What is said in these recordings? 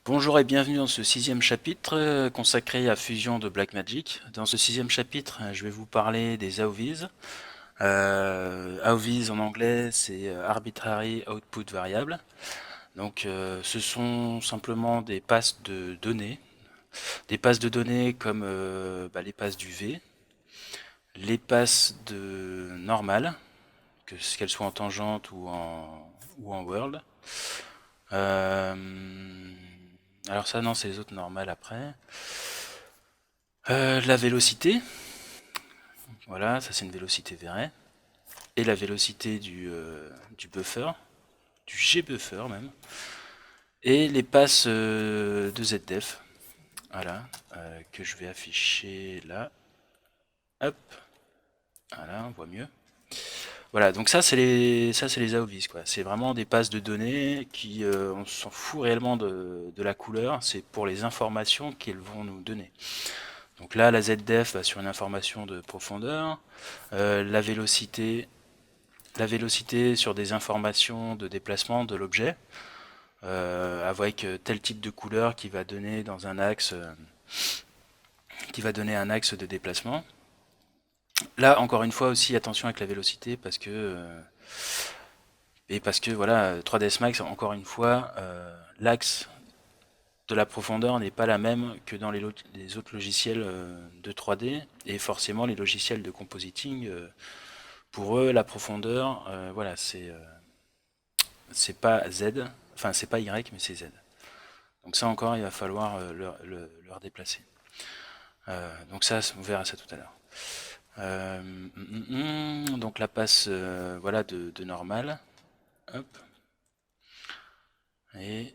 Bonjour et bienvenue dans ce sixième chapitre consacré à Fusion de Blackmagic. Dans ce sixième chapitre, je vais vous parler des AOVs. AOVs en anglais, c'est Arbitrary Output Variable. Donc, ce sont simplement des passes de données. Des passes de données comme les passes du V, les passes de normales, qu'elles soient en tangente ou en world. Euh, alors ça, non, c'est les autres normales après. La vélocité, voilà, ça c'est une vélocité Véret. Et la vélocité du buffer, du gbuffer même. Et les passes de ZDef, voilà, que je vais afficher là. Hop, voilà, on voit mieux. Voilà, donc ça c'est les AOVs quoi. C'est vraiment des passes de données qui on s'en fout réellement de la couleur. C'est pour les informations qu'elles vont nous donner. Donc là, la ZDef va sur une information de profondeur, la vélocité sur des informations de déplacement de l'objet, avec tel type de couleur qui va donner dans un axe, qui va donner un axe de déplacement. Là, encore une fois aussi, attention avec la vélocité parce que voilà, 3ds Max, encore une fois, l'axe de la profondeur n'est pas la même que dans les autres logiciels de 3D, et forcément les logiciels de compositing, pour eux, la profondeur, voilà, c'est pas Z, enfin c'est pas Y, mais c'est Z. Donc ça encore, il va falloir le redéplacer. Donc ça, on verra ça tout à l'heure. Donc la passe voilà, de normal. Hop. Et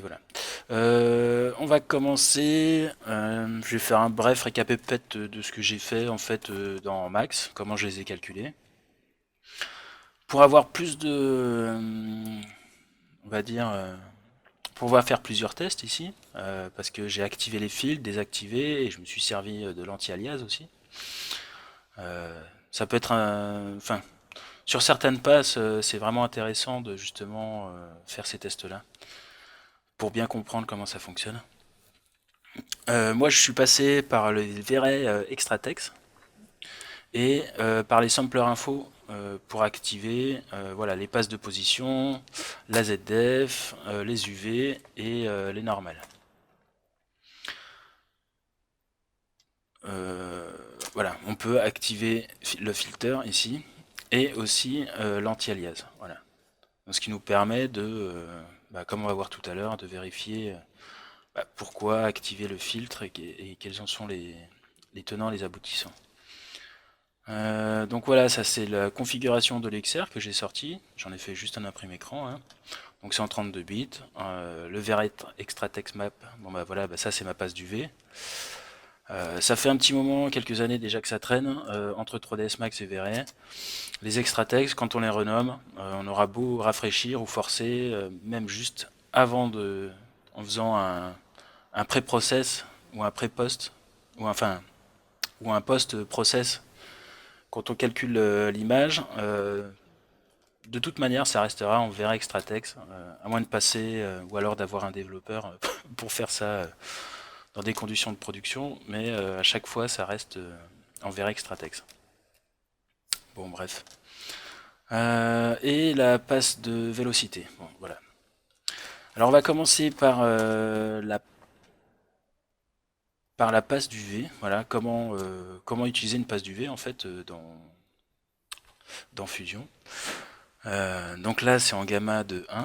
voilà. On va commencer. Je vais faire un bref récapitulatif de ce que j'ai fait en fait dans Max, comment je les ai calculés. Pour avoir plus de, on va dire, pour pouvoir faire plusieurs tests ici, parce que j'ai activé les fils, désactivé, et je me suis servi de l'anti-alias aussi. Ça peut être enfin, sur certaines passes, c'est vraiment intéressant de justement faire ces tests-là, pour bien comprendre comment ça fonctionne. Moi, je suis passé par le Véret Extratex et par les samplers info pour activer voilà, les passes de position, la ZDF, les UV et les normales. Voilà, on peut activer le filter ici et aussi l'anti-alias. Voilà. Ce qui nous permet de, comme on va voir tout à l'heure, de vérifier pourquoi activer le filtre et quels en sont les tenants, les aboutissants. Donc voilà, ça c'est la configuration de l'XR que j'ai sorti. J'en ai fait juste un imprimé écran. Hein. Donc c'est en 32 bits. Le Veret Extra Text Map, bon voilà, ça c'est ma passe du V. Ça fait un petit moment, quelques années déjà que ça traîne entre 3ds Max et Veret. Les extratext, quand on les renomme, on aura beau rafraîchir ou forcer, même juste en faisant un pré-process ou un pré-post, ou un post-process, quand on calcule l'image, de toute manière, ça restera en Vert Extratext, à moins de passer, ou alors d'avoir un développeur pour faire ça dans des conditions de production, mais à chaque fois, ça reste en Vert Extratext. Bon, bref. Et la passe de vélocité. Bon, voilà. Alors, on va commencer par la passe du V. Voilà, comment utiliser une passe du V en fait dans Fusion. Donc là, c'est en gamma de 1.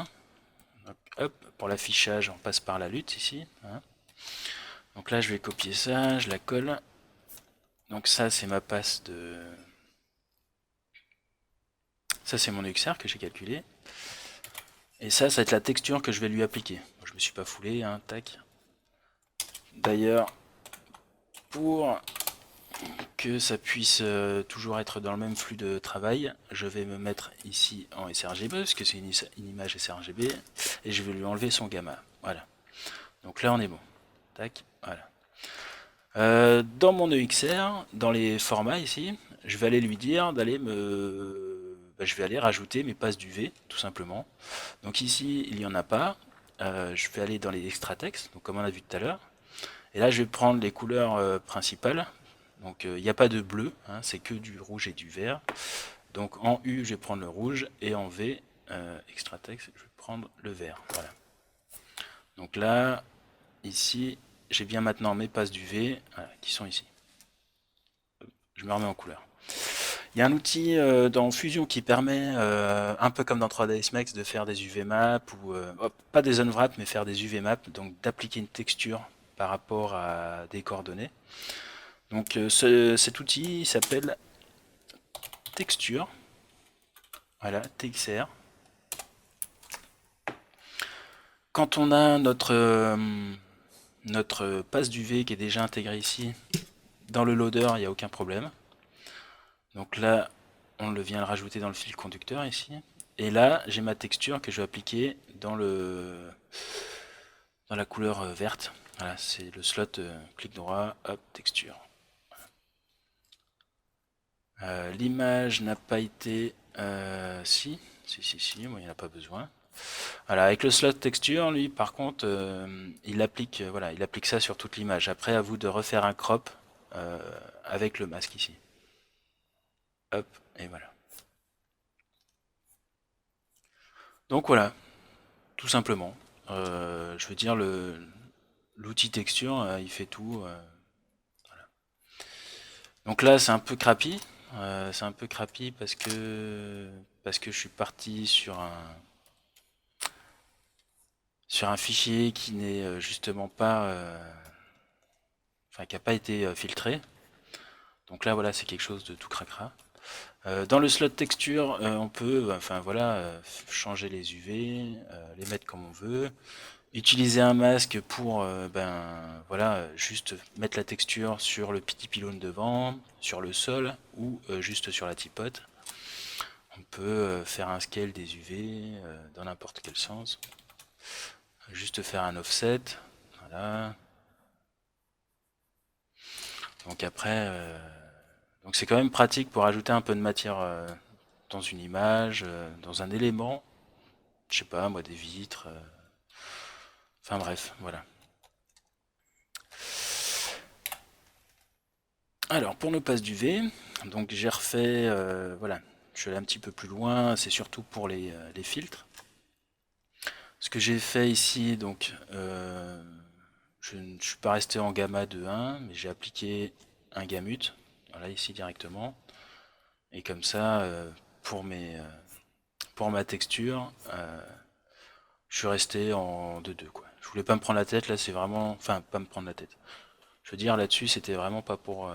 Donc, hop, pour l'affichage, on passe par la lutte ici. Hein. Donc là, je vais copier ça, je la colle. Donc ça, c'est ma passe de... Ça, c'est mon XR que j'ai calculé. Et ça va être la texture que je vais lui appliquer. Je me suis pas foulé, hein, tac. D'ailleurs, pour que ça puisse toujours être dans le même flux de travail, je vais me mettre ici en sRGB, parce que c'est une image sRGB, et je vais lui enlever son gamma. Voilà. Donc là, on est bon. Tac, voilà. Dans mon EXR, dans les formats ici, je vais aller lui dire je vais aller rajouter mes passes du V, tout simplement. Donc ici, il n'y en a pas. je vais aller dans les extra textes, donc comme on a vu tout à l'heure. Et là, je vais prendre les couleurs principales. Donc il n'y a pas de bleu, hein, c'est que du rouge et du vert. Donc en U, je vais prendre le rouge et en V, extra texte, je vais prendre le vert. Voilà. Donc là, ici, j'ai bien maintenant mes passes d'UV qui sont ici. Je me remets en couleur. Il y a un outil dans Fusion qui permet, un peu comme dans 3ds Max, de faire des UV maps, ou pas des unwrap, mais faire des UV maps, donc d'appliquer une texture par rapport à des coordonnées. Donc cet outil s'appelle Texture. Voilà, TXR. Quand on a notre passe d'UV qui est déjà intégrée ici, dans le loader, il n'y a aucun problème. Donc là, on vient le rajouter dans le fil conducteur ici. Et là, j'ai ma texture que je vais appliquer dans la couleur verte. Voilà, c'est le slot, clic droit, hop, texture. L'image n'a pas été... si, bon, il n'y en a pas besoin. Voilà, avec le slot texture, lui, par contre, il applique, voilà, il applique ça sur toute l'image. Après, à vous de refaire un crop avec le masque ici. Hop, et voilà. Donc voilà, tout simplement. Je veux dire, l'outil texture, il fait tout. Voilà. Donc là, c'est un peu crappy. C'est un peu crappy parce que je suis parti sur un fichier qui n'est justement pas, enfin qui n'a pas été filtré. Donc là, voilà, c'est quelque chose de tout cracra. Dans le slot texture, on peut, enfin voilà, changer les UV, les mettre comme on veut. Utiliser un masque pour, voilà, juste mettre la texture sur le petit pylône devant, sur le sol ou juste sur la tipote. On peut faire un scale des UV dans n'importe quel sens. Juste faire un offset, voilà. Donc après, donc c'est quand même pratique pour ajouter un peu de matière dans une image, dans un élément. Je sais pas, moi, des vitres. Enfin bref, voilà. Alors pour nos passes d'UV, donc j'ai refait, voilà, je suis allé un petit peu plus loin, c'est surtout pour les filtres. Ce que j'ai fait ici, donc, je ne suis pas resté en gamma de 1, mais j'ai appliqué un gamut, voilà, ici directement. Et comme ça, pour ma texture, je suis resté en 2-2, quoi. Je voulais pas me prendre la tête, là c'est vraiment, enfin pas me prendre la tête. Je veux dire là-dessus, c'était vraiment pas pour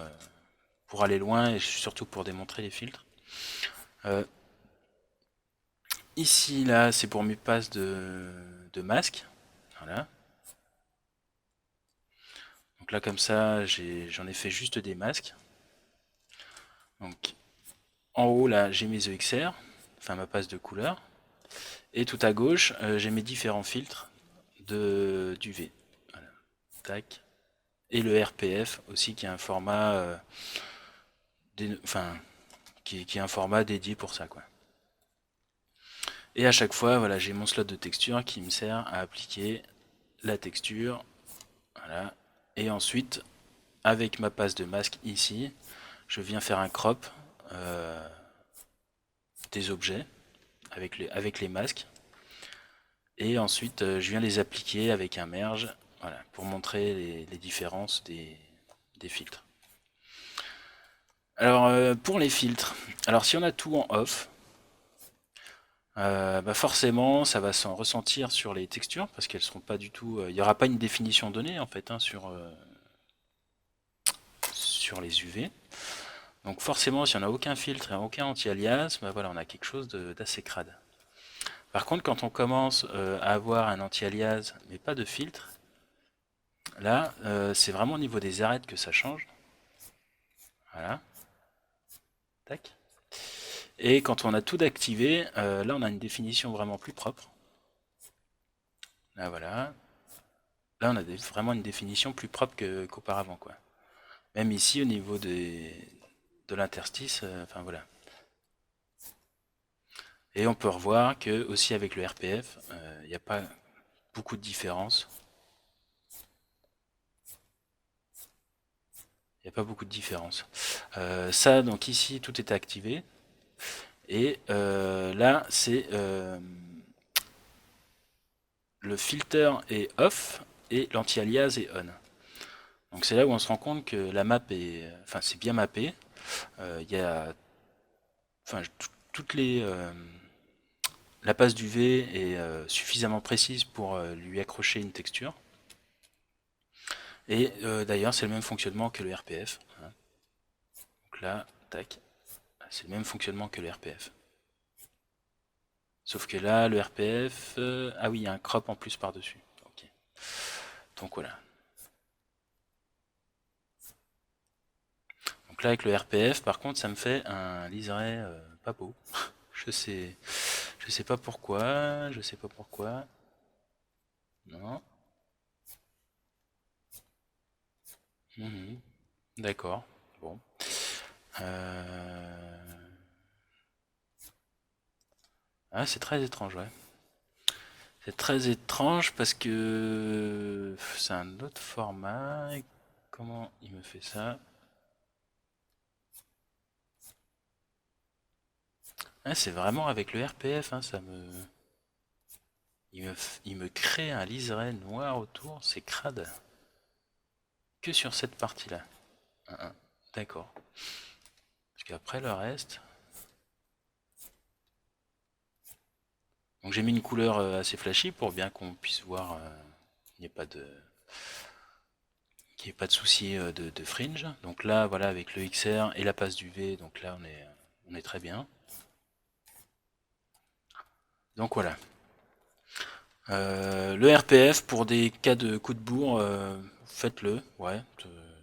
aller loin et surtout pour démontrer les filtres. Euh, Ici, là, c'est pour mes passes de masque. Voilà. Donc là, comme ça, j'en ai fait juste des masques. Donc, en haut, là, j'ai mes EXR, enfin ma passe de couleur. Et tout à gauche, j'ai mes différents filtres d'UV. Voilà. Tac. Et le RPF aussi, qui est un format, enfin, qui est un format dédié pour ça, quoi. Et à chaque fois, voilà, j'ai mon slot de texture qui me sert à appliquer la texture. Voilà. Et ensuite, avec ma passe de masque ici, je viens faire un crop des objets avec les masques. Et ensuite, je viens les appliquer avec un merge, voilà, pour montrer les différences des filtres. Alors, pour les filtres, alors si on a tout en off, forcément, ça va s'en ressentir sur les textures, parce qu'elles seront pas du tout... Il n'y aura pas une définition donnée, en fait, hein, sur les UV. Donc forcément, si on n'a aucun filtre et aucun anti-alias, voilà, on a quelque chose d'assez crade. Par contre, quand on commence à avoir un anti-alias, mais pas de filtre, là, c'est vraiment au niveau des arêtes que ça change. Voilà. Tac. Et quand on a tout activé, là, on a une définition vraiment plus propre. Là, voilà. Là, on a vraiment une définition plus propre qu'auparavant, quoi. Même ici, au niveau de l'interstice, enfin voilà. Et on peut revoir que aussi avec le RPF, il n'y a pas beaucoup de différence. Il n'y a pas beaucoup de différence. Ça, donc ici, tout est activé. Et là, c'est le filter est off et l'anti-alias est on. Donc c'est là où on se rend compte que la map est, enfin c'est bien mappé. Il y a, enfin toutes les, la passe du V est suffisamment précise pour lui accrocher une texture. Et d'ailleurs c'est le même fonctionnement que le RPF. Hein. Donc là, tac, c'est le même fonctionnement que le RPF. Sauf que là, le RPF, ah oui, il y a un crop en plus par-dessus. Okay. Donc voilà. Donc là, avec le RPF, par contre, ça me fait un liseré pas beau. Je sais pas pourquoi, je sais pas pourquoi. Non. Mhm. D'accord. Bon. Ah, c'est très étrange, ouais. C'est très étrange parce que c'est un autre format. Comment il me fait ça? Ah, c'est vraiment avec le RPF, hein, ça me... Il me crée un liseré noir autour, c'est crade. Que sur cette partie-là. Ah, ah, d'accord. Parce qu'après le reste... Donc j'ai mis une couleur assez flashy pour bien qu'on puisse voir qu'il n'y ait pas de... qu'il n'y ait pas de souci de fringe. Donc là, voilà, avec le XR et la passe du V, donc là on est très bien. Donc voilà. Le RPF, pour des cas de coup de bourre, faites-le, ouais,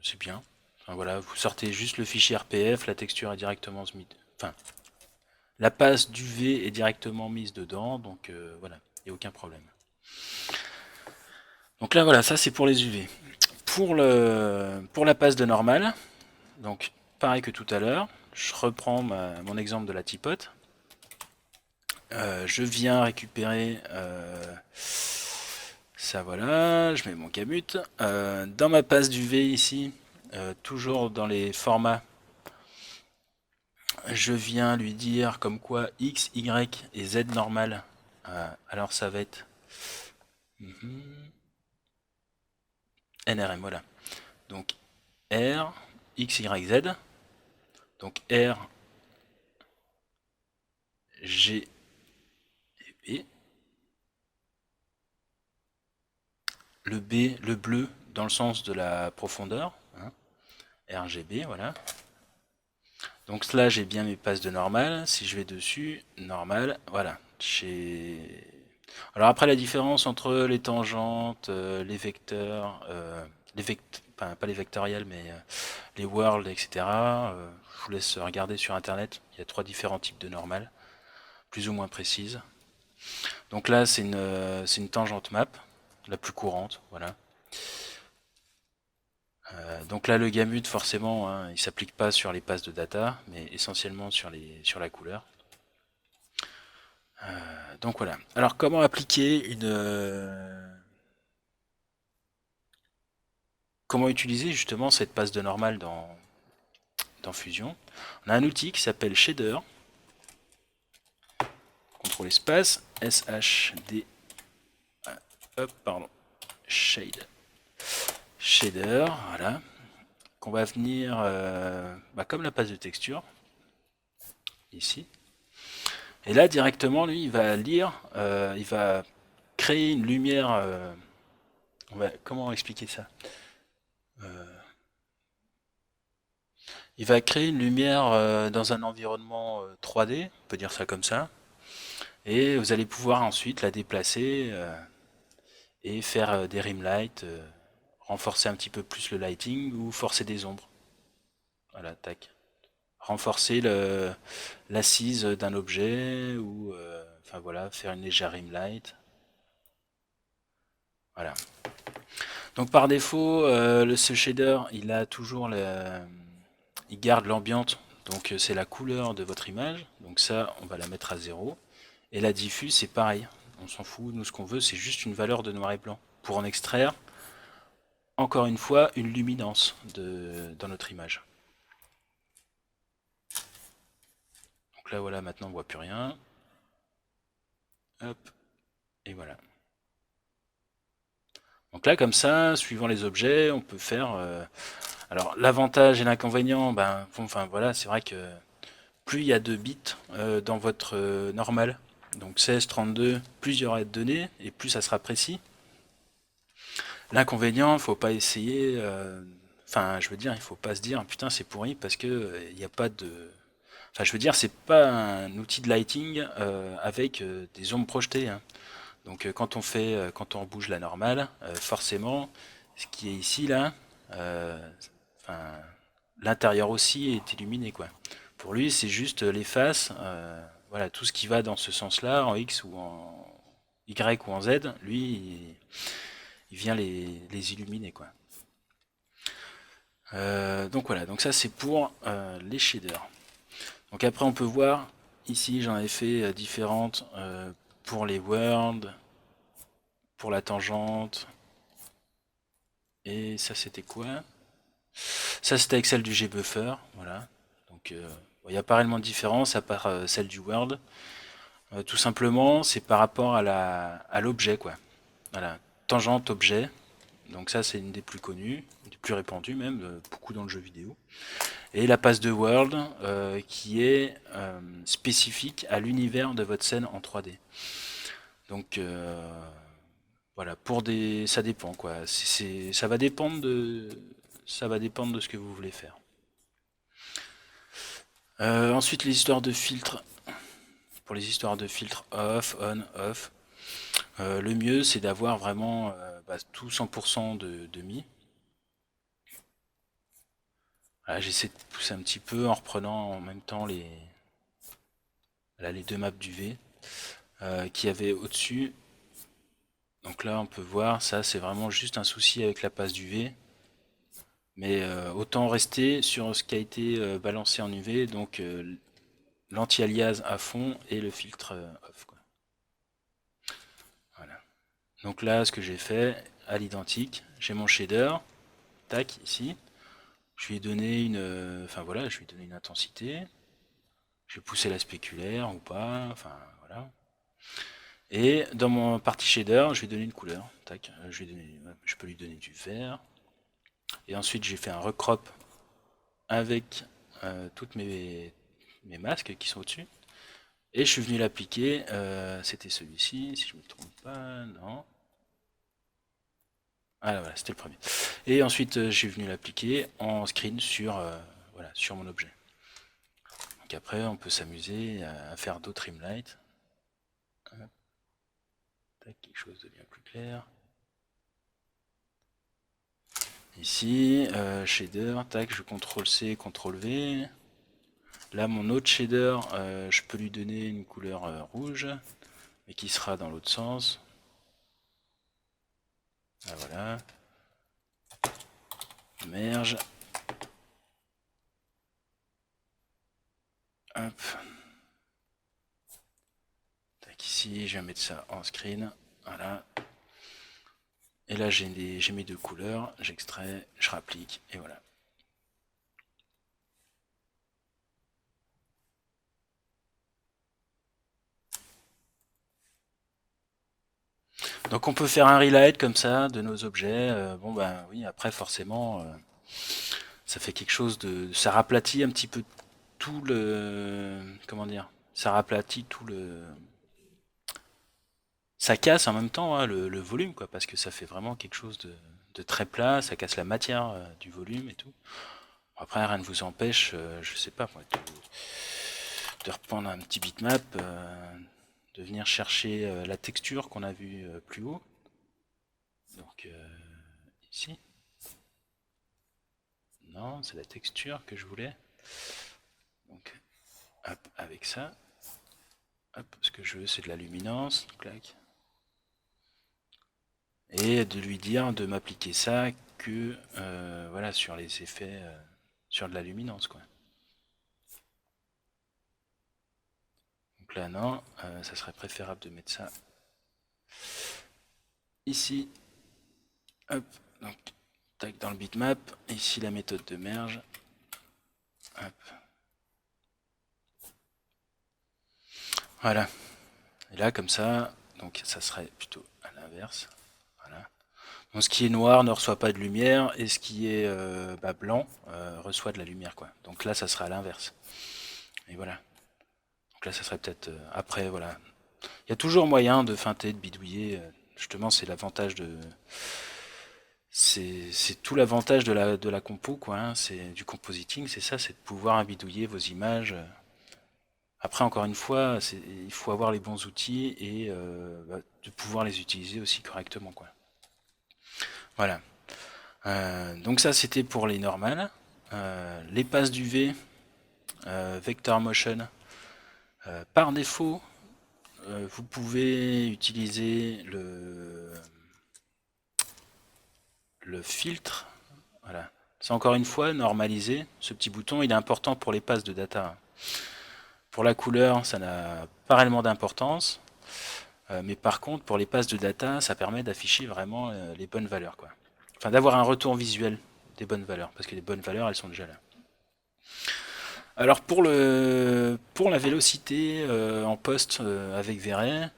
c'est bien. Enfin, voilà, vous sortez juste le fichier RPF, la texture est directement mise. Enfin, la passe du V est directement mise dedans, donc voilà, il n'y a aucun problème. Donc là, voilà, ça c'est pour les UV. Pour la passe de normale, donc pareil que tout à l'heure, je reprends mon exemple de la tipote. Je viens récupérer ça, voilà, je mets mon camut. Dans ma passe du V ici, toujours dans les formats, je viens lui dire comme quoi X, Y et Z normal. Alors ça va être NRM, voilà. Donc R, X, Y, Z. Donc R, G et B. Le bleu dans le sens de la profondeur. Hein, RGB, voilà. Donc là, j'ai bien mes passes de normal. Si je vais dessus, normal, voilà. Alors après, la différence entre les tangentes, les vecteurs, enfin, pas les vectoriels, mais les worlds, etc. Je vous laisse regarder sur Internet. Il y a 3 différents types de normal, plus ou moins précises. Donc là, c'est une tangente map, la plus courante, voilà. Donc là, le gamut, forcément, hein, il s'applique pas sur les passes de data, mais essentiellement sur la couleur. Donc voilà. Alors, comment appliquer comment utiliser justement cette passe de normale dans Fusion? On a un outil qui s'appelle Shader. Contrôle espace, SHD. Hop, pardon. Shade. Shader, voilà. Qu'on va venir, comme la passe de texture, ici. Et là, directement, lui, il va lire, il va créer une lumière. Comment expliquer ça? Il va créer une lumière dans un environnement 3D, on peut dire ça comme ça. Et vous allez pouvoir ensuite la déplacer et faire des rim lights, renforcer un petit peu plus le lighting ou forcer des ombres. Voilà, tac. Renforcer l'assise d'un objet ou enfin voilà, faire une légère rim light. Voilà. Donc par défaut, ce shader, il a toujours il garde l'ambiance, donc c'est la couleur de votre image. Donc ça, on va la mettre à 0. Et la diffuse, c'est pareil. on s'en fout. Nous, ce qu'on veut, c'est juste une valeur de noir et blanc pour en extraire, encore une fois, une luminance dans notre image. Donc là, voilà, maintenant on voit plus rien. Hop, et voilà. Donc là, comme ça, suivant les objets, on peut faire... alors, l'avantage et l'inconvénient, ben, bon, enfin voilà, c'est vrai que plus il y a de bits dans votre normal, donc 16, 32, plus il y aura de données, et plus ça sera précis. L'inconvénient, faut pas essayer... Enfin, je veux dire, il faut pas se dire, putain, c'est pourri, parce que il n'y a pas de... Enfin, je veux dire, c'est pas un outil de lighting avec des ombres projetées, hein. Donc quand on bouge la normale, forcément, ce qui est ici là, euh, enfin, l'intérieur aussi est illuminé quoi. Pour lui, c'est juste les faces, voilà, tout ce qui va dans ce sens-là, en X ou en Y ou en Z, lui, il vient les illuminer quoi. Donc voilà, donc ça c'est pour les shaders. Donc après on peut voir, ici j'en avais fait différentes pour les worlds, pour la tangente. Et ça c'était quoi? Ça c'était avec celle du gbuffer, voilà. Donc il n'y a pas réellement de différence à part celle du world. Tout simplement c'est par rapport à l'objet quoi. Voilà. Tangente objet. Donc ça c'est une des plus connues, des plus répandues même, beaucoup dans le jeu vidéo. Et la passe de world qui est spécifique à l'univers de votre scène en 3D. Donc voilà, ça dépend quoi. Ça va dépendre de ce que vous voulez faire. Ensuite, les histoires de filtres. Pour les histoires de filtres off, on, off, le mieux c'est d'avoir vraiment tout 100% de mi. Voilà, j'essaie de pousser un petit peu en reprenant en même temps les deux maps du V qu'il y avait au-dessus. Donc là, on peut voir, ça c'est vraiment juste un souci avec la passe du V. Mais autant rester sur ce qui a été balancé en UV, donc l'anti-alias à fond et le filtre off. Quoi. Voilà. Donc là, ce que j'ai fait, à l'identique, j'ai mon shader, tac, ici. Je lui ai donné enfin voilà, je lui ai donné une intensité. Je vais pousser la spéculaire ou pas, enfin voilà. Et dans mon partie shader, je vais donner une couleur. Tac, je peux lui donner du vert. Et ensuite, j'ai fait un recrop avec toutes mes masques qui sont au-dessus. Et je suis venu l'appliquer, c'était celui-ci, si je ne me trompe pas, non. Ah voilà, c'était le premier. Et ensuite, je suis venu l'appliquer en screen voilà, sur mon objet. Donc après, on peut s'amuser à faire d'autres rimlights. Quelque chose de bien plus clair. Ici, shader, tac, je CTRL C, CTRL V. Là, mon autre shader, je peux lui donner une couleur rouge, mais qui sera dans l'autre sens. Ah, voilà. Merge. Hop. Tac, ici, je vais mettre ça en screen. Voilà. Et là, j'ai mes deux couleurs. J'extrais, je rapplique, et voilà. Donc on peut faire un relight comme ça de nos objets. Bon ben oui, après forcément, ça fait quelque chose ça raplatit un petit peu tout le, comment dire, ça raplatit tout le, ça casse en même temps hein, le volume quoi, parce que ça fait vraiment quelque chose de très plat. Ça casse la matière du volume et tout. Après rien ne vous empêche, je sais pas moi, de reprendre un petit bitmap, de venir chercher la texture qu'on a vue plus haut. Donc ici. Non, c'est la texture que je voulais. Donc, hop, avec ça. Hop, ce que je veux, c'est de la luminance. Clac. Et de lui dire de m'appliquer ça que voilà, sur les effets, sur de la luminance. Quoi. Donc là, non, ça serait préférable de mettre ça Ici, hop, donc tac dans le bitmap, ici la méthode de merge, hop, voilà. Et là comme ça, donc ça serait plutôt à l'inverse, voilà. Donc ce qui est noir ne reçoit pas de lumière et ce qui est blanc reçoit de la lumière quoi. Donc là ça serait à l'inverse. Et voilà. Donc là ça serait peut-être après voilà. Il y a toujours moyen de feinter, de bidouiller. Justement c'est l'avantage de c'est tout l'avantage de la compo quoi. Hein. C'est du compositing, c'est ça, c'est de pouvoir bidouiller vos images. Après encore une fois, il faut avoir les bons outils et de pouvoir les utiliser aussi correctement quoi. Voilà. Donc ça c'était pour les normales. Les passes d'UV, Vector Motion. Par défaut, vous pouvez utiliser le filtre. Voilà. C'est encore une fois normalisé. Ce petit bouton, il est important pour les passes de data. Pour la couleur, ça n'a pas réellement d'importance. Mais par contre, pour les passes de data, ça permet d'afficher vraiment les bonnes valeurs, quoi. Enfin, d'avoir un retour visuel des bonnes valeurs, parce que les bonnes valeurs, elles sont déjà là. Alors pour la vélocité en poste avec Vray,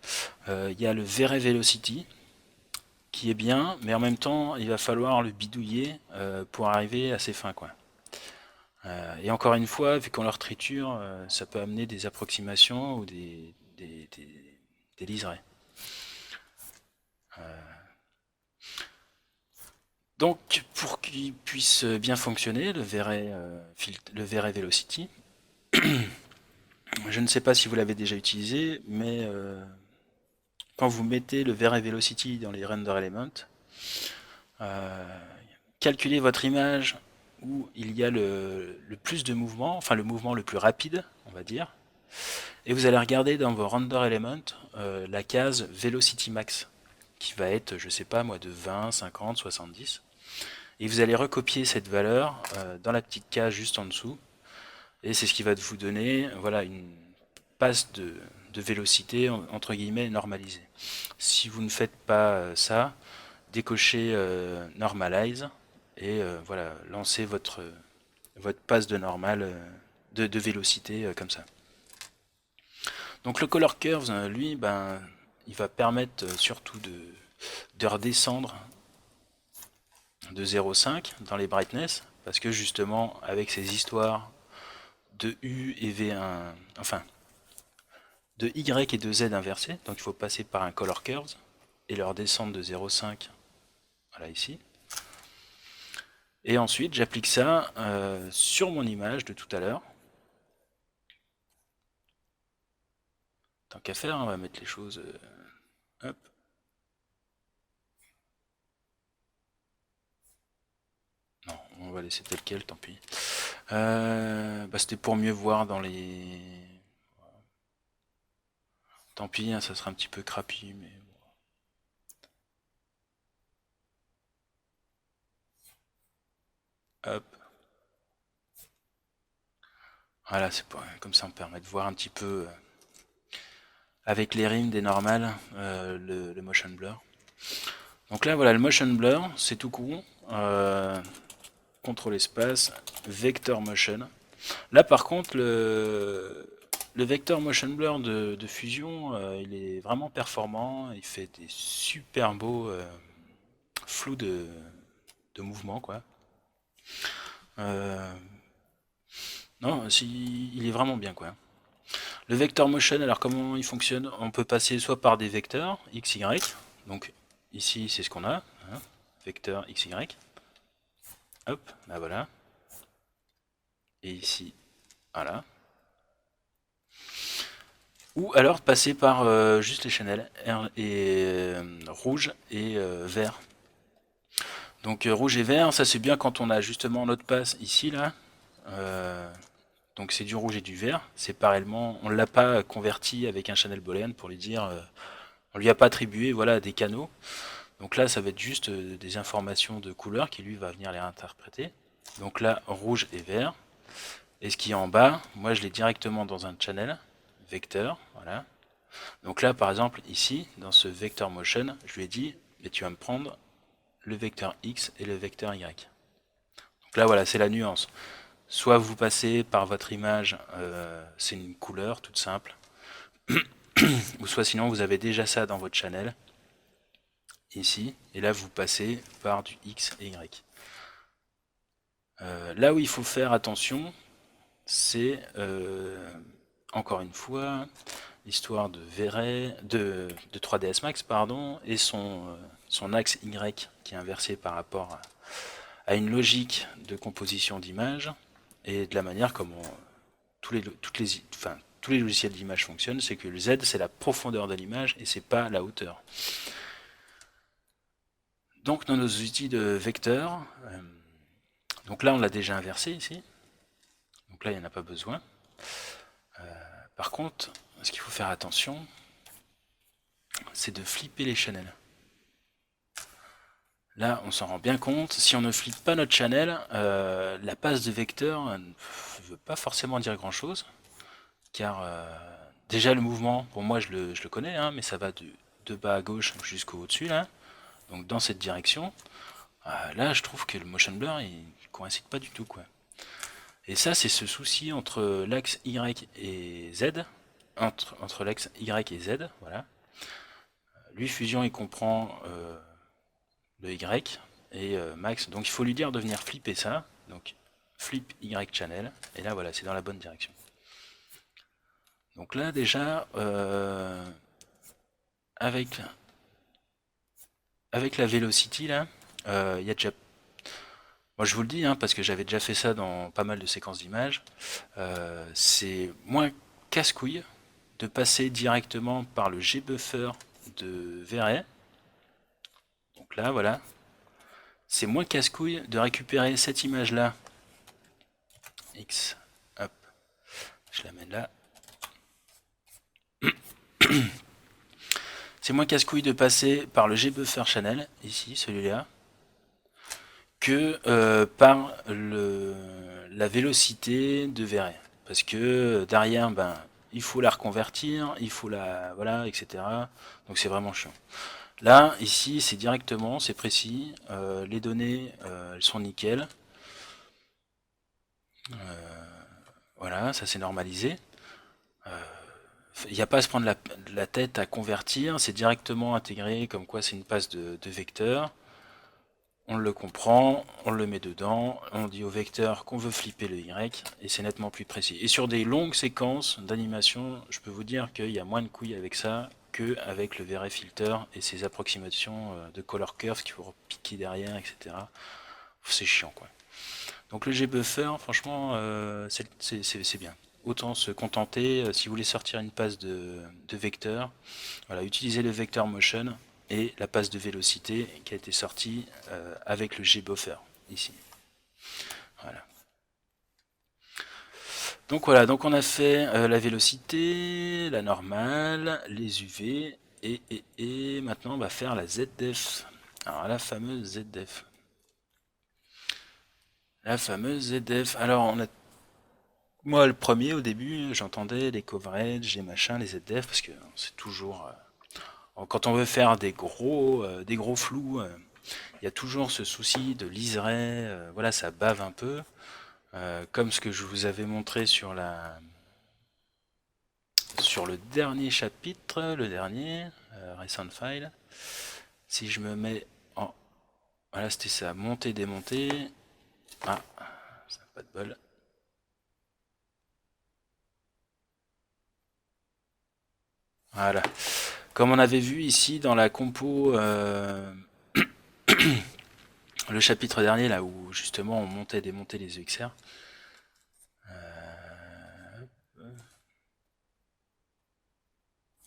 il y a le Vray Velocity qui est bien, mais en même temps il va falloir le bidouiller pour arriver à ses fins quoi. Et encore une fois, vu qu'on leur triture, ça peut amener des approximations ou des liserés. Donc pour qu'il puisse bien fonctionner, le Vray Velocity, je ne sais pas si vous l'avez déjà utilisé, mais quand vous mettez le Vray Velocity dans les render elements, calculez votre image où il y a le plus de mouvement, enfin le mouvement le plus rapide, on va dire, et vous allez regarder dans vos render elements la case Velocity Max, qui va être, je sais pas moi, de 20, 50, 70, et vous allez recopier cette valeur dans la petite case juste en dessous, et c'est ce qui va vous donner voilà, une passe de vélocité entre guillemets normalisée. Si vous ne faites pas ça, décochez Normalize et voilà, lancez votre passe de normal de vélocité comme ça. Donc le Color Curves, lui, ben, il va permettre surtout de redescendre de 0,5 dans les brightness, parce que justement, avec ces histoires de U et V1, enfin, de Y et de Z inversés, donc il faut passer par un Color Curves, et leur descendre de 0,5, voilà ici. Et ensuite, j'applique ça sur mon image de tout à l'heure. Tant qu'à faire, on va mettre les choses... hop. Non, on va laisser tel quel, tant pis. C'était pour mieux voir dans les... Tant pis, hein, ça sera un petit peu crappy, mais... Hop. Voilà, c'est comme ça on permet de voir un petit peu avec les rimes des normales le motion blur. Donc là voilà, le motion blur, c'est tout con. Contrôle espace, vector motion. Là par contre le vector motion blur de Fusion, il est vraiment performant, il fait des super beaux flous de mouvement quoi. Non, il est vraiment bien quoi. Le vector motion, alors comment il fonctionne? On peut passer soit par des vecteurs x, y, donc ici c'est ce qu'on a, hein, vecteur x, y, hop, là voilà, et ici, voilà. Ou alors passer par juste les channels rouge et vert. Donc rouge et vert, ça c'est bien quand on a justement notre passe ici là. Donc c'est du rouge et du vert. Séparément, on ne l'a pas converti avec un channel boolean pour lui dire, on lui a pas attribué voilà des canaux. Donc là, ça va être juste des informations de couleur qui lui va venir les interpréter. Donc là, rouge et vert. Et ce qui est en bas, moi je l'ai directement dans un channel vecteur, voilà. Donc là, par exemple, ici, dans ce vector motion, je lui ai dit, mais tu vas me prendre le vecteur X et le vecteur Y. Donc là, voilà, c'est la nuance. Soit vous passez par votre image, c'est une couleur toute simple, ou soit sinon vous avez déjà ça dans votre channel, ici, et là vous passez par du X et Y. Là où il faut faire attention, c'est encore une fois l'histoire de Véret, de 3ds Max pardon, et son axe Y qui est inversé par rapport à une logique de composition d'image et de la manière comme tous les logiciels d'image fonctionnent, c'est que le Z c'est la profondeur de l'image et c'est pas la hauteur. Donc dans nos outils de vecteurs, donc là on l'a déjà inversé ici, donc là il n'y en a pas besoin. Par contre, ce qu'il faut faire attention, c'est de flipper les channels. Là, on s'en rend bien compte. Si on ne flippe pas notre channel, la passe de vecteur ne veut pas forcément dire grand-chose, car déjà le mouvement, pour moi, je le connais, hein, mais ça va de bas à gauche jusqu'au au-dessus, là. Donc dans cette direction, là, je trouve que le motion blur, il coïncide pas du tout, quoi. Et ça, c'est ce souci entre l'axe Y et Z, entre l'axe Y et Z, voilà. Lui, Fusion, il comprend le Y et Max. Donc il faut lui dire de venir flipper ça. Donc flip Y channel. Et là voilà, c'est dans la bonne direction. Donc là déjà, avec la velocity là, il y a déjà... Moi je vous le dis, hein, parce que j'avais déjà fait ça dans pas mal de séquences d'images, c'est moins casse-couille de passer directement par le gbuffer de Véret. Donc là voilà, c'est moins casse-couille de récupérer cette image là, X, hop, je l'amène là. C'est moins casse-couille de passer par le gbuffer channel, ici, celui-là, que par la vélocité de Véret. Parce que derrière, ben, il faut la reconvertir, il faut la... voilà, etc. Donc c'est vraiment chiant. Là, ici, c'est directement, c'est précis. Les données, elles sont nickel. Voilà, ça c'est normalisé. Il n'y a pas à se prendre la tête à convertir, c'est directement intégré, comme quoi c'est une passe de vecteur. On le comprend, on le met dedans, on dit au vecteur qu'on veut flipper le Y, et c'est nettement plus précis. Et sur des longues séquences d'animation, je peux vous dire qu'il y a moins de couilles avec ça qu'avec le Véret filter et ses approximations de color curve qu'il faut repiquer derrière, etc. C'est chiant, quoi. Donc le gbuffer, franchement, c'est bien. Autant se contenter, si vous voulez sortir une passe de vecteur, voilà, utilisez le vector motion et la passe de vélocité qui a été sortie avec le gbuffer, ici. Voilà. Donc voilà, donc on a fait la vélocité, la normale, les UV, et maintenant on va faire la ZDF. Alors la fameuse ZDF. La fameuse ZDF. Alors on a... Moi le premier au début, j'entendais les coverage, les machins, les ZDF, parce que c'est toujours... quand on veut faire des gros flous, il y a toujours ce souci de liseré, voilà, ça bave un peu. Comme ce que je vous avais montré sur le dernier chapitre, le dernier, Recent File. Si je me mets en... Voilà, c'était ça, monter, démonter. Ah, ça n'a pas de bol. Voilà. Comme on avait vu ici dans la compo, le chapitre dernier, là où justement on montait et démontait les EXR.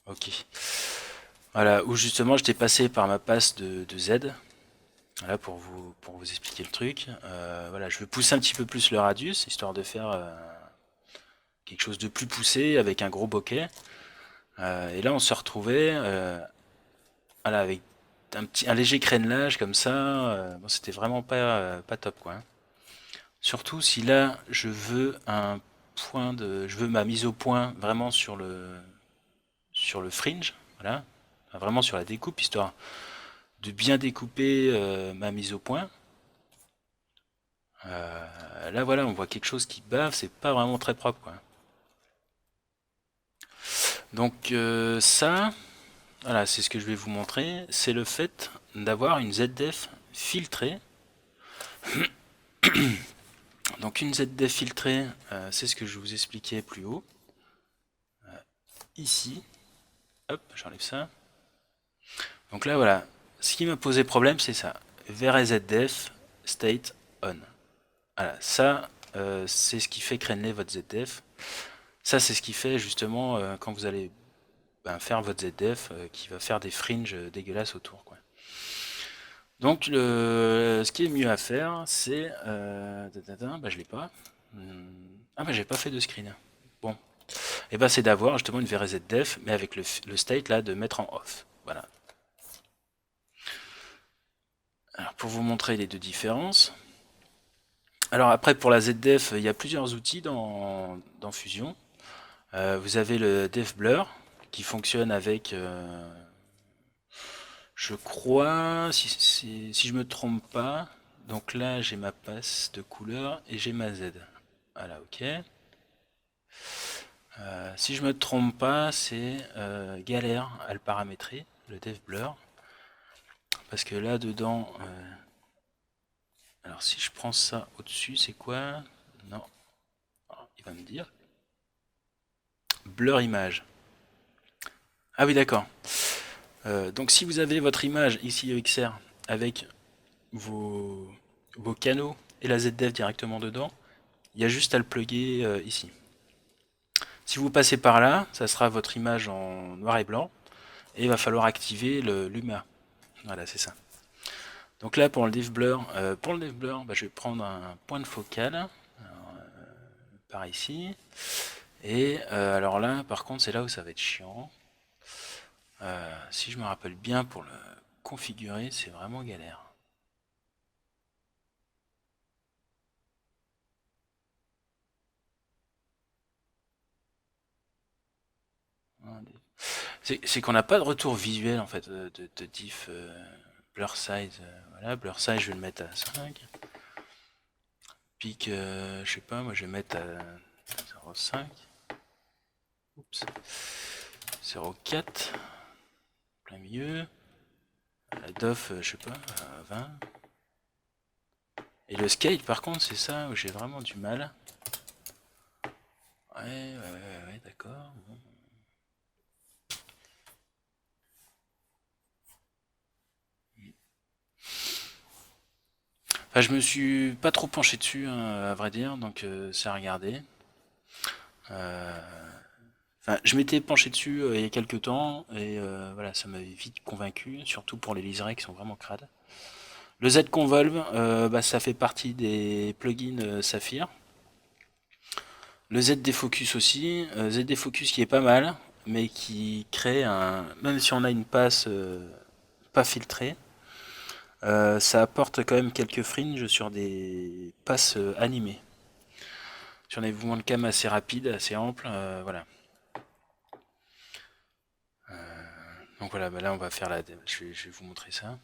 Ok. Voilà, où justement j'étais passé par ma passe de Z. Voilà, pour vous expliquer le truc. Voilà, je vais pousser un petit peu plus le radius, histoire de faire quelque chose de plus poussé avec un gros bokeh. Et là, on se retrouvait voilà, avec un léger crénelage comme ça. Bon, c'était vraiment pas top, quoi, hein. Surtout si là, je veux je veux ma mise au point vraiment sur le fringe, voilà, enfin, vraiment sur la découpe, histoire de bien découper ma mise au point. Là voilà, on voit quelque chose qui bave, c'est pas vraiment très propre quoi. Donc ça, voilà, c'est ce que je vais vous montrer, c'est le fait d'avoir une ZDF filtrée. Donc une ZDF filtrée, c'est ce que je vous expliquais plus haut. Ici, hop, j'enlève ça. Donc là voilà, ce qui m'a posé problème c'est ça, VRZDF state on. Voilà, ça c'est ce qui fait créneler votre ZDF. Ça c'est ce qui fait justement quand vous allez faire votre ZDF qui va faire des fringes dégueulasses autour quoi. Donc ce qui est mieux à faire c'est je l'ai pas. Ah bah j'ai pas fait de screen. Bon, et c'est d'avoir justement une VRZDF mais avec le state là de mettre en off. Voilà. Alors pour vous montrer les deux différences. Alors après pour la ZDF, il y a plusieurs outils dans Fusion. Vous avez le Def Blur qui fonctionne avec, je crois, si je me trompe pas, donc là j'ai ma passe de couleur et j'ai ma Z. Voilà, ok. Si je me trompe pas, c'est galère à le paramétrer, le Def Blur. Parce que là dedans, alors si je prends ça au-dessus, c'est quoi? Non, il va me dire. Blur image. Ah oui, d'accord. Donc si vous avez votre image ici EXR avec vos, vos canaux et la ZDF directement dedans, il y a juste à le plugger ici. Si vous passez par là, ça sera votre image en noir et blanc et il va falloir activer le Luma. Voilà, c'est ça. Donc là pour le Div Blur, je vais prendre un point de focal par ici. Et alors là, par contre, c'est là où ça va être chiant. Si je me rappelle bien pour le configurer, c'est vraiment galère. C'est qu'on n'a pas de retour visuel en fait de diff blur size. Voilà, blur size je vais le mettre à 5. Pic, je sais pas, moi je vais mettre à 0,5. Oups. 0,4. Plein milieu. La doff, je sais pas, à 20. Et le scale par contre c'est ça où j'ai vraiment du mal. Ouais, d'accord. Bon. Enfin, je me suis pas trop penché dessus, hein, à vrai dire, donc c'est à regarder. Euh, Enfin, je m'étais penché dessus il y a quelques temps et voilà, ça m'avait vite convaincu, surtout pour les liserés qui sont vraiment crades. Le Z-Convolve, ça fait partie des plugins Saphir. Le ZD-Focus aussi, ZD-Focus qui est pas mal, mais qui crée un... Même si on a une passe pas filtrée, ça apporte quand même quelques fringes sur des passes animées. Sur des mouvements de cam assez rapides, assez amples, voilà. Donc voilà, là on va faire la... je vais vous montrer ça.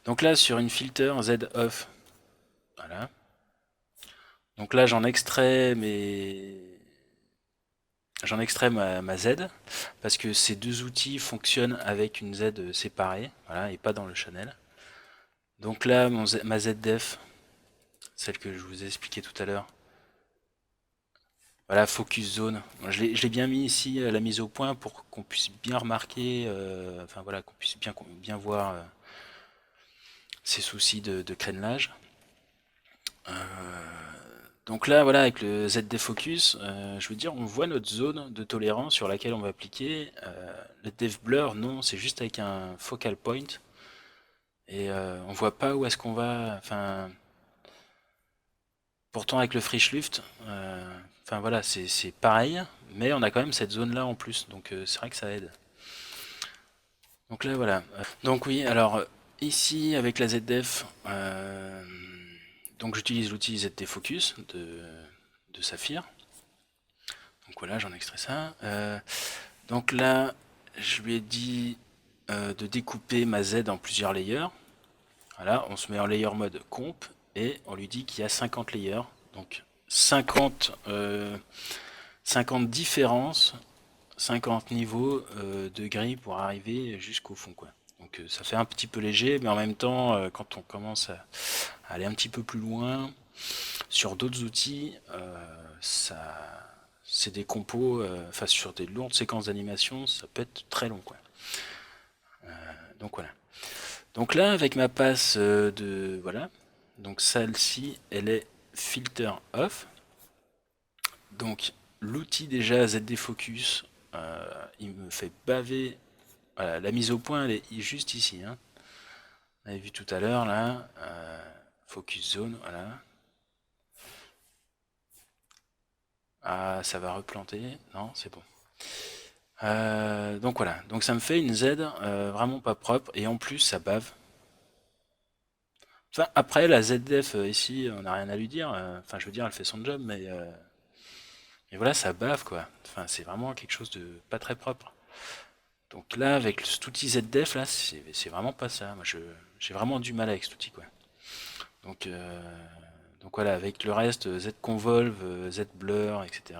Donc là sur une filter Z off, voilà. Donc là j'en extrais ma Z parce que ces deux outils fonctionnent avec une Z séparée, voilà, et pas dans le channel. Donc là ma ZDef, celle que je vous ai expliqué tout à l'heure, voilà, focus zone. Je l'ai bien mis ici la mise au point pour qu'on puisse bien remarquer, enfin voilà, qu'on puisse bien voir ces soucis de crénelage. Donc là, voilà, avec le ZD Focus, je veux dire, on voit notre zone de tolérance sur laquelle on va appliquer. Le Dev Blur, non, c'est juste avec un focal point. Et on voit pas où est-ce qu'on va. Enfin, pourtant avec le Frischluft, enfin voilà, c'est pareil, mais on a quand même cette zone-là en plus, donc c'est vrai que ça aide. Donc là, voilà. Donc oui, alors ici avec la ZDF, donc j'utilise l'outil ZD Focus de Saphir. Donc voilà, j'en extrais ça. Donc là, je lui ai dit de découper ma Z en plusieurs layers. Voilà, on se met en layer mode comp et on lui dit qu'il y a 50 layers. Donc 50, 50 différences, 50 niveaux de gris pour arriver jusqu'au fond, quoi. Donc ça fait un petit peu léger, mais en même temps, quand on commence à aller un petit peu plus loin sur d'autres outils, c'est des compos, enfin sur des lourdes séquences d'animation, ça peut être très long, quoi. Donc voilà. Donc là, avec ma passe de voilà, donc celle-ci, elle est filter off. Donc l'outil déjà ZD Focus, il me fait baver. Voilà, la mise au point, elle est juste ici, hein. On avait vu tout à l'heure là, focus zone, voilà. Ah, ça va replanter. Non, c'est bon. Donc voilà, donc ça me fait une Z vraiment pas propre et en plus ça bave. Enfin, après la ZDF ici, on n'a rien à lui dire. Enfin, je veux dire, elle fait son job, mais voilà, ça bave quoi. Enfin, c'est vraiment quelque chose de pas très propre. Donc là, avec cet outil ZDF là, c'est vraiment pas ça. Moi, j'ai vraiment du mal avec cet outil quoi. Donc, euh, donc voilà, avec le reste, Z-Convolve, Z-Blur, etc.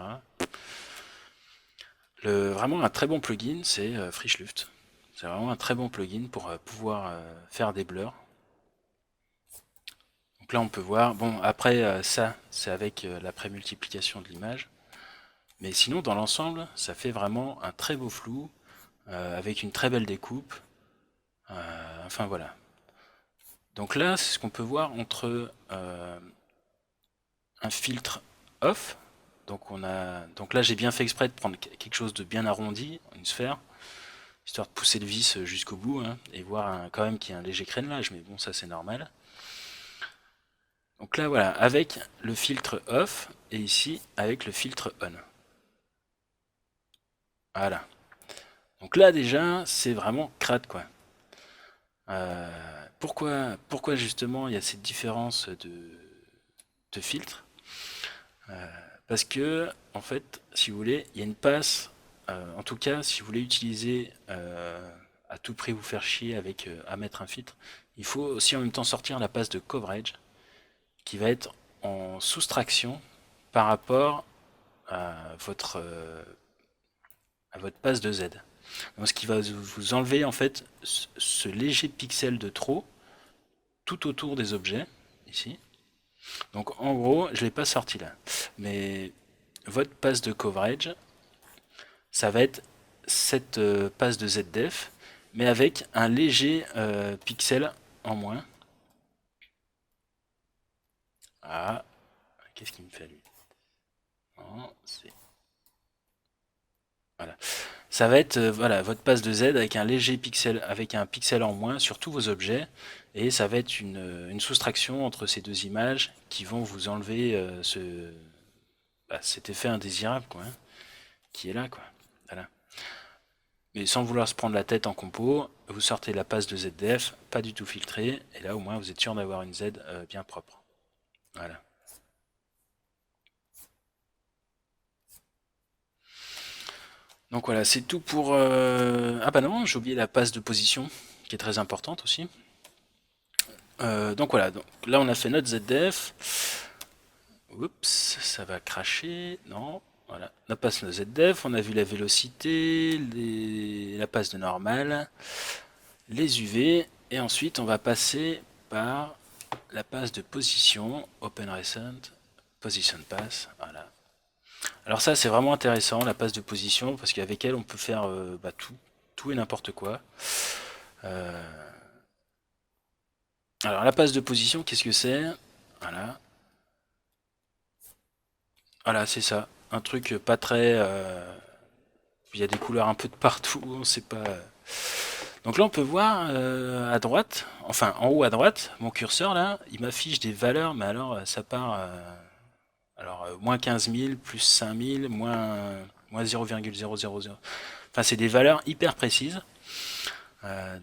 Vraiment un très bon plugin, c'est Frischluft. C'est vraiment un très bon plugin pour pouvoir faire des blurs. Donc là, on peut voir. Bon, après, ça, c'est avec la prémultiplication de l'image. Mais sinon, dans l'ensemble, ça fait vraiment un très beau flou, avec une très belle découpe. Enfin voilà. Donc là, c'est ce qu'on peut voir entre un filtre off. Donc là, j'ai bien fait exprès de prendre quelque chose de bien arrondi, une sphère, histoire de pousser le vis jusqu'au bout, hein, et voir quand même qu'il y a un léger crénelage, mais bon, ça c'est normal. Donc là, voilà, avec le filtre off, et ici, avec le filtre on. Voilà. Donc là, déjà, c'est vraiment crade, quoi. Pourquoi justement il y a cette différence de filtre? Parce que, en fait, si vous voulez, il y a une passe, en tout cas, si vous voulez utiliser à tout prix vous faire chier avec à mettre un filtre, il faut aussi en même temps sortir la passe de coverage qui va être en soustraction par rapport à à votre passe de Z. Donc, ce qui va vous enlever en fait ce léger pixel de trop tout autour des objets, ici. Donc en gros, je ne l'ai pas sorti là. Mais votre passe de coverage, ça va être cette passe de ZDF, mais avec un léger pixel en moins. Ah, qu'est-ce qu'il me fait lui? Non, c'est... Voilà. Ça va être voilà, votre passe de Z avec un léger pixel, avec un pixel en moins sur tous vos objets, et ça va être une soustraction entre ces deux images qui vont vous enlever cet effet indésirable quoi, hein, qui est là quoi. Voilà. Mais sans vouloir se prendre la tête en compo, vous sortez la passe de ZDF, pas du tout filtrée, et là au moins vous êtes sûr d'avoir une Z bien propre. Voilà. Donc voilà, c'est tout pour... Ah bah non, j'ai oublié la passe de position, qui est très importante aussi. Donc voilà, donc là on a fait notre ZDF. Oups, ça va cracher. Non, voilà. On passe nos ZDF, on a vu la vélocité, la passe de normale, les UV, et ensuite on va passer par la passe de position, Open Recent, Position Pass, voilà. Alors ça c'est vraiment intéressant, la passe de position, parce qu'avec elle on peut faire tout et n'importe quoi. Alors la passe de position, qu'est-ce que c'est? Voilà, voilà c'est ça. Un truc pas très... il y a des couleurs un peu de partout, on sait pas... Donc là on peut voir à droite, enfin en haut à droite, mon curseur là, il m'affiche des valeurs, mais alors ça part... moins 15 000, plus 5 000, moins 0,000. Enfin, c'est des valeurs hyper précises.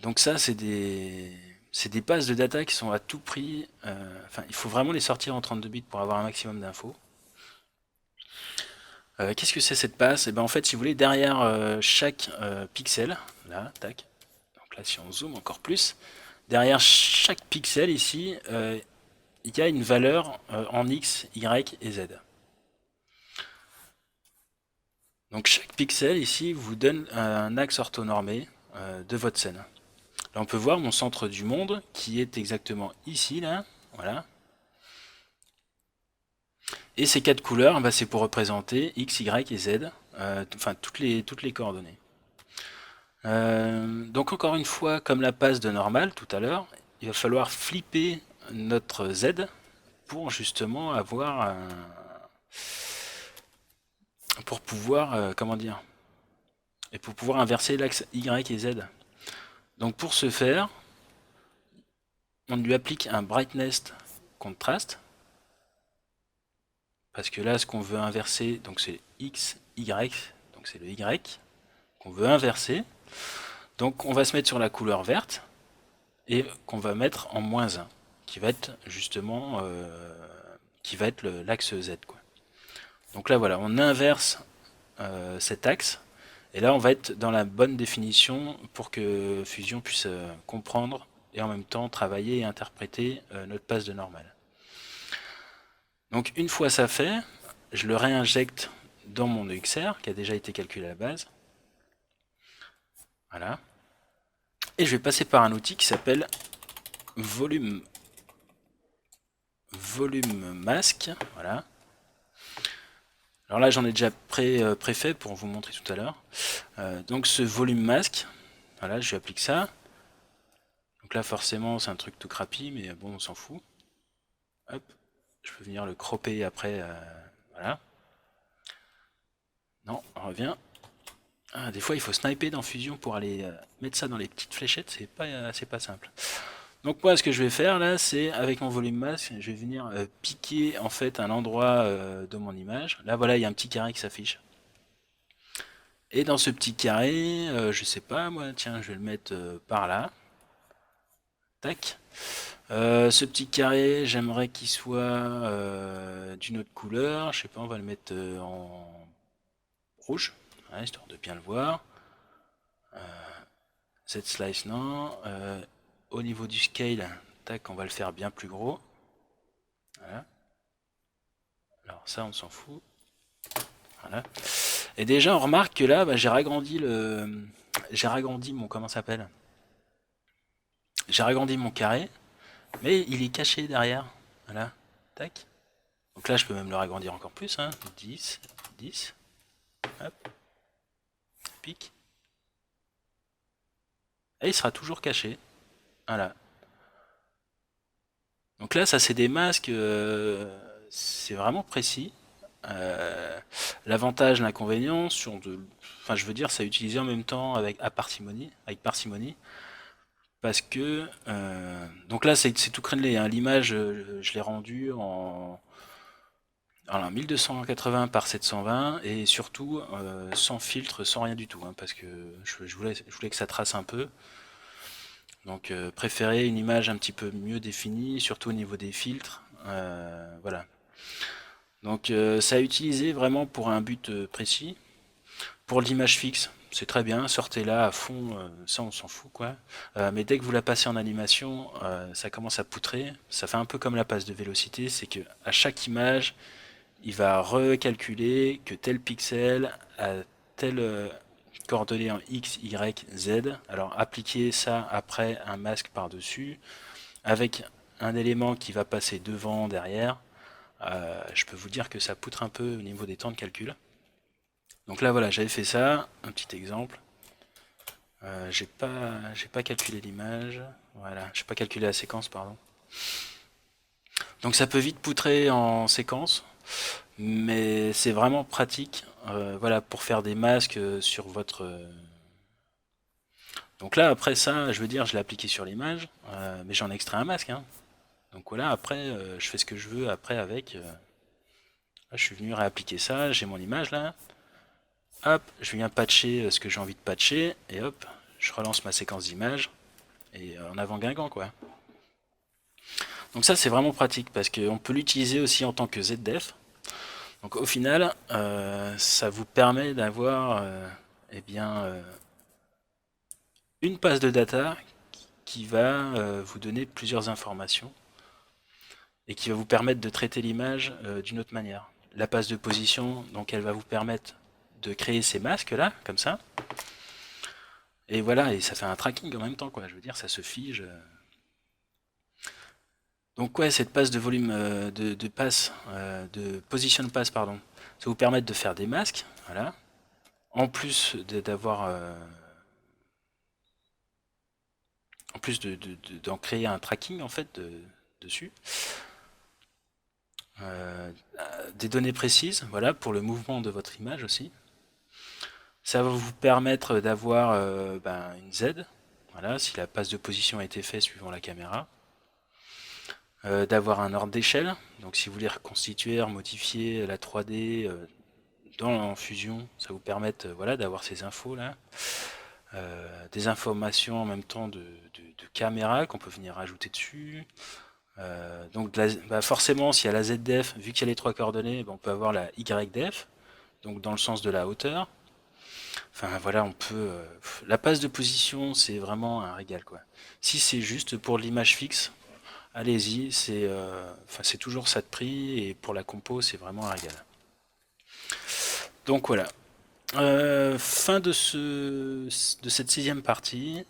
Donc ça, c'est des passes de data qui sont à tout prix. Enfin, il faut vraiment les sortir en 32 bits pour avoir un maximum d'infos. Qu'est-ce que c'est cette passe? Et ben en fait, si vous voulez, derrière chaque pixel, là, tac, donc là si on zoome encore plus, derrière chaque pixel ici, il y a une valeur en X, Y et Z. Donc chaque pixel ici vous donne un axe orthonormé de votre scène. Là on peut voir mon centre du monde qui est exactement ici, là, voilà. Et ces quatre couleurs, bah, c'est pour représenter X, Y et Z, enfin toutes les coordonnées. Donc encore une fois, comme la passe de normal tout à l'heure, il va falloir flipper notre Z pour justement avoir pour pouvoir comment dire, et pour pouvoir inverser l'axe Y et Z. Donc pour ce faire, on lui applique un brightness contrast, parce que là ce qu'on veut inverser, donc c'est X, Y, donc c'est le Y qu'on veut inverser. Donc on va se mettre sur la couleur verte et qu'on va mettre en -1, qui va être justement qui va être l'axe Z, quoi. Donc là voilà, on inverse cet axe, et là on va être dans la bonne définition pour que Fusion puisse comprendre et en même temps travailler et interpréter notre passe de normale. Donc une fois ça fait, je le réinjecte dans mon EXR qui a déjà été calculé à la base. Voilà. Et je vais passer par un outil qui s'appelle volume mask. Voilà. Alors là j'en ai déjà préfait pour vous montrer tout à l'heure. Donc ce volume mask, voilà, je lui applique ça. Donc là forcément c'est un truc tout crappy, mais bon on s'en fout. Hop, je peux venir le cropper après. Voilà. Non, on revient. Ah, des fois il faut sniper dans Fusion pour aller mettre ça dans les petites fléchettes, c'est pas simple. Donc moi ce que je vais faire là, c'est avec mon volume mask, je vais venir piquer en fait un endroit de mon image. Là voilà, il y a un petit carré qui s'affiche. Et dans ce petit carré, je sais pas moi, tiens, je vais le mettre par là. Tac. Ce petit carré, j'aimerais qu'il soit d'une autre couleur. Je sais pas, on va le mettre en rouge, ouais, histoire de bien le voir. Cette slice, non. Au niveau du scale, tac, on va le faire bien plus gros. Voilà. Alors ça, on s'en fout. Voilà. Et déjà, on remarque que là, bah, j'ai ragrandi mon, comment ça s'appelle? J'ai ragrandi mon carré, mais il est caché derrière. Voilà. Tac. Donc là, je peux même le agrandir encore plus, hein. 10, 10. Hop. Pic. Et il sera toujours caché. Voilà. Donc là, ça c'est des masques, c'est vraiment précis. L'avantage, l'inconvénient, enfin je veux dire, ça utilisé en même temps avec parcimonie, parce que donc là c'est tout crénelé, hein. L'image, je l'ai rendue en alors, 1280 par 720 et surtout sans filtre, sans rien du tout, hein, parce que je voulais que ça trace un peu. Donc préférer une image un petit peu mieux définie, surtout au niveau des filtres. Voilà. Donc ça a utilisé vraiment pour un but précis. Pour l'image fixe, c'est très bien, sortez-la à fond, ça on s'en fout quoi. Mais dès que vous la passez en animation, ça commence à poutrer. Ça fait un peu comme la passe de vélocité, c'est que à chaque image, il va recalculer que tel pixel a telle coordonnée en X, Y, Z. Alors appliquer ça après un masque par-dessus, avec un élément qui va passer devant, derrière. Je peux vous dire que ça poutre un peu au niveau des temps de calcul. Donc là voilà, j'avais fait ça, un petit exemple. J'ai pas calculé l'image. Voilà, j'ai pas calculé la séquence, pardon. Donc ça peut vite poutrer en séquence, mais c'est vraiment pratique. Voilà, pour faire des masques sur votre. Donc là après ça, je veux dire, je l'ai appliqué sur l'image, mais j'en ai extrait un masque, hein. Donc voilà, après je fais ce que je veux après avec. Là, je suis venu réappliquer ça, j'ai mon image là. Hop, je viens patcher ce que j'ai envie de patcher, et hop, je relance ma séquence d'image, et en avant Guingamp quoi. Donc ça c'est vraiment pratique, parce qu'on peut l'utiliser aussi en tant que ZDF. Donc au final, ça vous permet d'avoir eh bien, une passe de data qui va vous donner plusieurs informations et qui va vous permettre de traiter l'image d'une autre manière. La passe de position, donc elle va vous permettre de créer ces masques là, comme ça. Et voilà, et ça fait un tracking en même temps, quoi. Je veux dire, ça se fige. Donc ouais, cette passe de volume, de passe, de position pass, pardon, ça vous permet de faire des masques, voilà. En plus d'avoir, en plus d'en créer un tracking en fait dessus. Euh, des données précises, voilà, pour le mouvement de votre image aussi. Ça va vous permettre d'avoir une Z, voilà, si la passe de position a été faite suivant la caméra. D'avoir un ordre d'échelle, donc si vous voulez reconstituer, modifier la 3D dans Fusion, ça vous permet voilà, d'avoir ces infos là. Des informations en même temps de caméra qu'on peut venir ajouter dessus. Donc forcément, s'il y a la ZDF, vu qu'il y a les trois coordonnées, on peut avoir la YDF, donc dans le sens de la hauteur. Enfin voilà, on peut. La passe de position, c'est vraiment un régal quoi. Si c'est juste pour l'image fixe, allez-y, c'est toujours ça de prix et pour la compo, c'est vraiment un régal. Donc voilà. Fin de cette 6e partie.